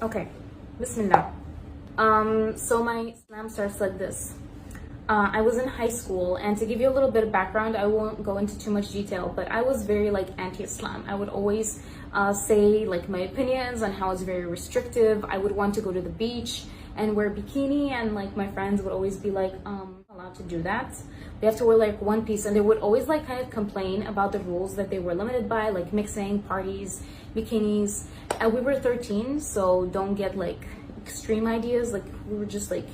Okay, Bismillah. So my Islam starts like this. I was in high school, and to give you a little bit of background, I won't go into too much detail, but I was very like anti-Islam. I would always say like my opinions on how it's very restrictive. I would want to go to the beach and wear bikini, and like my friends would always be like, allowed to do that. They have to wear like one piece, and they would always like kind of complain about the rules that they were limited by, like mixing, parties, bikinis. And we were 13, so don't get like extreme ideas. Like we were just like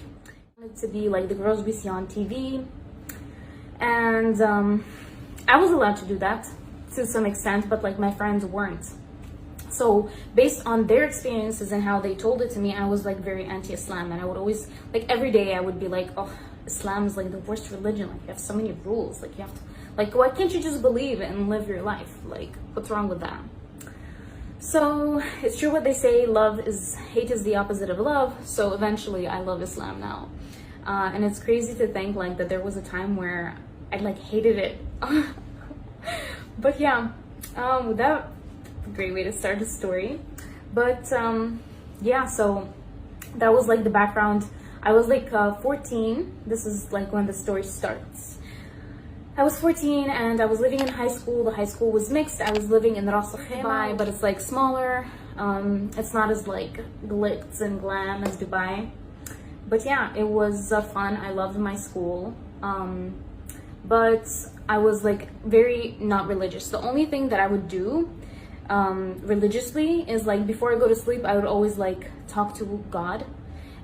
wanted to be like the girls we see on TV, and I was allowed to do that to some extent, but like my friends weren't. So based on their experiences and how they told it to me, I was like very anti-Islam, and I would always like every day I would be like, oh, Islam is like the worst religion. Like you have so many rules. Like you have to, like, why can't you just believe it and live your life? Like what's wrong with that? So it's true what they say, hate is the opposite of love. So eventually I love Islam now. And it's crazy to think like that there was a time where I like hated it. But yeah, that a great way to start the story. But yeah, so that was like the background. I was like 14. This is like when the story starts. I was 14 and I was living in high school. The high school was mixed. I was living in Ras Al Khaimah, but it's like smaller. It's not as like glitz and glam as Dubai. But yeah, it was fun. I loved my school. But I was like very not religious. The only thing that I would do religiously is like before I go to sleep, I would always like talk to God.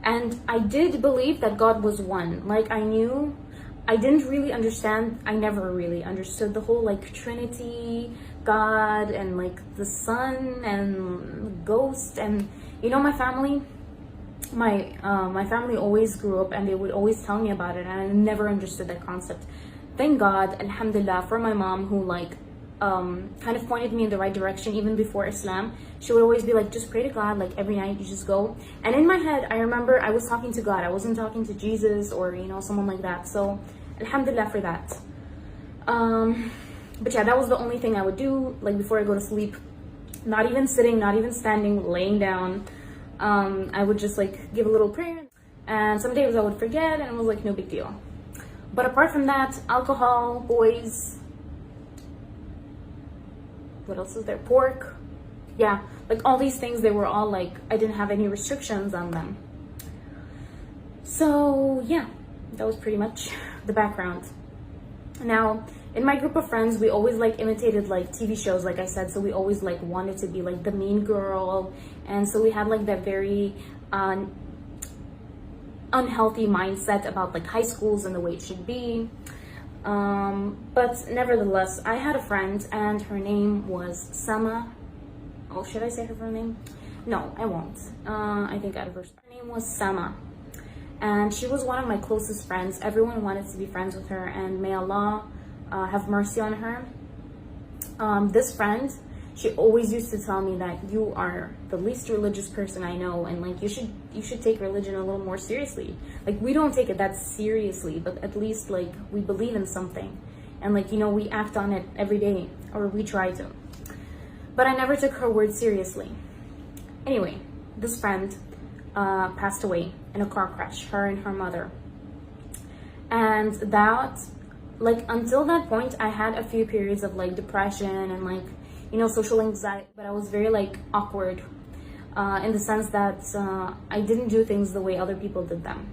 And I did believe that God was one. Like I didn't really understand, I never really understood the whole like Trinity, God, and like the sun and ghost. And you know, my family always grew up and they would always tell me about it, and I never understood that concept. Thank God, alhamdulillah, for my mom, who like kind of pointed me in the right direction even before Islam. She would always be like, just pray to God, like every night you just go. And in my head, I remember I was talking to God. I wasn't talking to Jesus or, you know, someone like that. So alhamdulillah for that. But yeah, that was the only thing I would do like before I go to sleep. Not even sitting, not even standing, laying down. I would just like give a little prayer, and some days I would forget, and it was like no big deal. But apart from that, alcohol, boys, what else is there? Pork. Yeah, like all these things, they were all like, I didn't have any restrictions on them. So yeah, that was pretty much the background. Now, in my group of friends, we always like imitated like TV shows, like I said. So we always like wanted to be like the mean girl. And so we had like that very unhealthy mindset about like high schools and the way it should be. But nevertheless, I had a friend and her name was Sama. Oh, should I say her full name? No, I won't. I think out of her name was Sama. And she was one of my closest friends. Everyone wanted to be friends with her, and may Allah have mercy on her. This friend, she always used to tell me that you are the least religious person I know, and like you should take religion a little more seriously. Like we don't take it that seriously, but at least like we believe in something, and like, you know, we act on it every day, or we try to. But I never took her word seriously. Anyway, this friend passed away in a car crash, her and her mother. And that, like, until that point, I had a few periods of like depression and like, you know, social anxiety, but I was very like awkward in the sense that I didn't do things the way other people did them.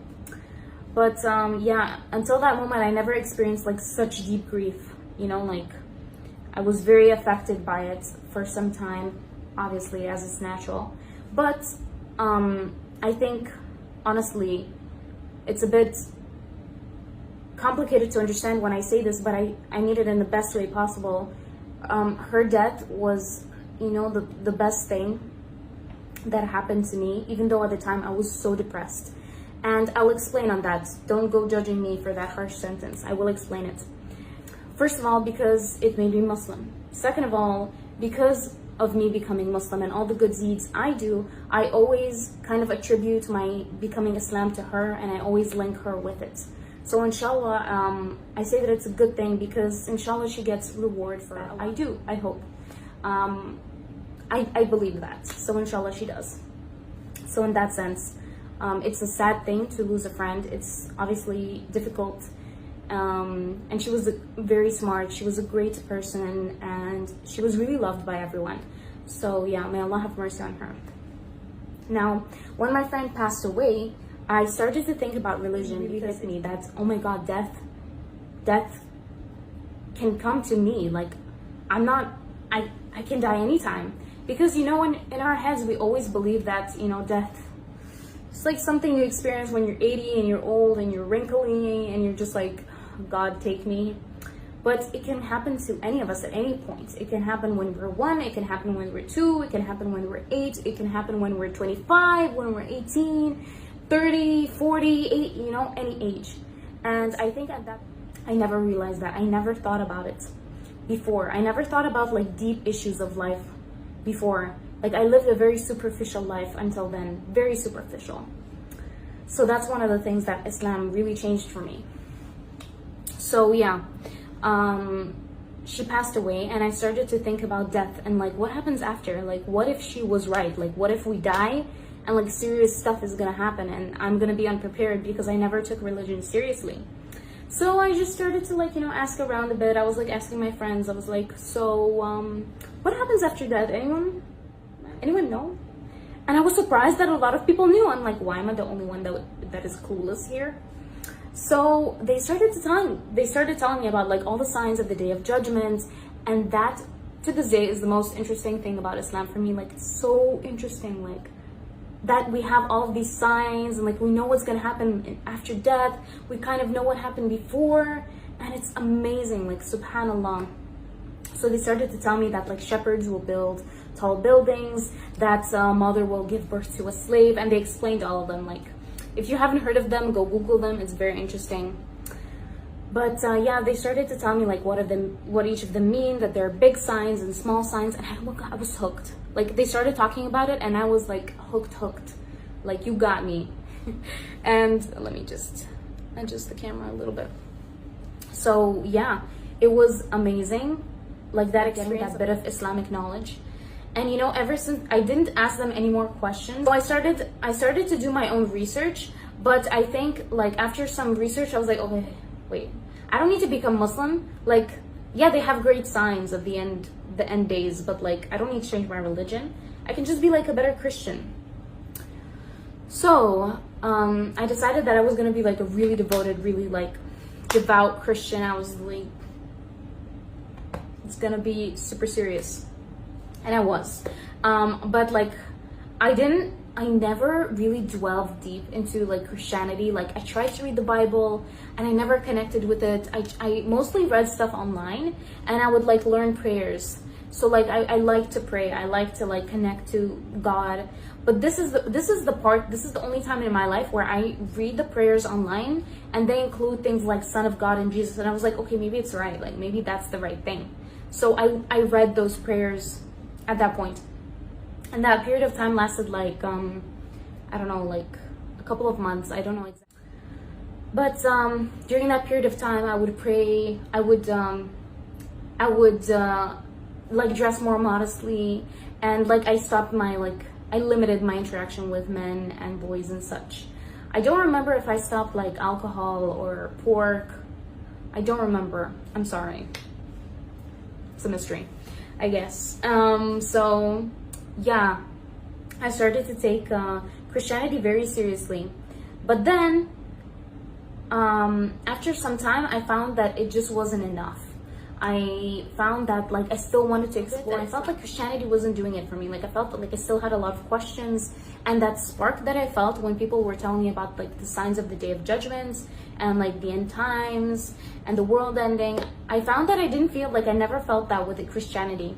But yeah, until that moment, I never experienced like such deep grief, you know, like I was very affected by it for some time, obviously, as it's natural. But I think, honestly, it's a bit complicated to understand when I say this, but I mean it in the best way possible. Her death was, you know, the best thing that happened to me, even though at the time I was so depressed. And I'll explain on that. Don't go judging me for that harsh sentence. I will explain it. First of all, because it made me Muslim. Second of all, because of me becoming Muslim and all the good deeds I do, I always kind of attribute my becoming Islam to her, and I always link her with it. So inshallah, I say that it's a good thing because inshallah she gets reward for it. I do, I hope. I believe that. So inshallah she does. So in that sense, it's a sad thing to lose a friend. It's obviously difficult. And she was very smart. She was a great person, and she was really loved by everyone. So yeah, may Allah have mercy on her. Now, when my friend passed away, I started to think about religion, because me that, oh my God, death can come to me. Like, I can die anytime. Because, you know, in our heads, we always believe that, you know, death, it's like something you experience when you're 80 and you're old and you're wrinkly and you're just like, God, take me. But it can happen to any of us at any point. It can happen when we're 1, it can happen when we're 2, it can happen when we're 8, it can happen when we're 25, when we're 18, 30, 40, 8, you know, any age. And I think at that, I never realized that. I never thought about it before. I never thought about like deep issues of life before. Like, I lived a very superficial life until then, very superficial. So that's one of the things that Islam really changed for me. So yeah, she passed away, and I started to think about death and like what happens after. Like, what if she was right? Like, what if we die and like serious stuff is gonna happen and I'm gonna be unprepared because I never took religion seriously. So I just started to like, you know, ask around a bit. I was like asking my friends. I was like, so what happens after death? Anyone know? And I was surprised that a lot of people knew. I'm like, why am I the only one that is clueless here? So they started telling me about like all the signs of the Day of Judgment, and that to this day is the most interesting thing about Islam for me. Like, it's so interesting, like that we have all of these signs, and like we know what's gonna happen after death. We kind of know what happened before, and it's amazing, like subhanallah. So they started to tell me that like shepherds will build tall buildings, that a mother will give birth to a slave, and they explained all of them. Like, if you haven't heard of them, go Google them. It's very interesting. But yeah, they started to tell me like what each of them mean, that there are big signs and small signs, and I was hooked. Like, they started talking about it, and I was like hooked. Like, you got me. And let me just adjust the camera a little bit. So yeah, it was amazing. Like, that experience, that bit of Islamic knowledge. And you know, ever since, I didn't ask them any more questions. So I started to do my own research, but I think like after some research, I was like, okay, wait, I don't need to become Muslim. Like, yeah, they have great signs of the end days, but like, I don't need to change my religion. I can just be like a better Christian. So I decided that I was gonna be like a really devoted, really like devout Christian. I was like, it's gonna be super serious. And I was, but like, I never really delved deep into like Christianity. Like, I tried to read the Bible and I never connected with it. I mostly read stuff online, and I would like learn prayers. So like, I like to pray. I like to like connect to God. But this is the only time in my life where I read the prayers online, and they include things like Son of God and Jesus. And I was like, okay, maybe it's right. Like, maybe that's the right thing. So I read those prayers at that point. And that period of time lasted like, I don't know, like a couple of months. I don't know exactly. But during that period of time, I would pray. I would like dress more modestly, and like I limited my interaction with men and boys and such. I don't remember if I stopped like alcohol or pork. I don't remember. I'm sorry. It's a mystery, I guess. So yeah, I started to take Christianity very seriously. But then after some time, I found that it just wasn't enough. I found that like I still wanted to explore. I felt like Christianity wasn't doing it for me. Like, I felt like I still had a lot of questions, and that spark that I felt when people were telling me about like the signs of the Day of Judgment and like the end times and the world ending, I found that I never felt that with Christianity.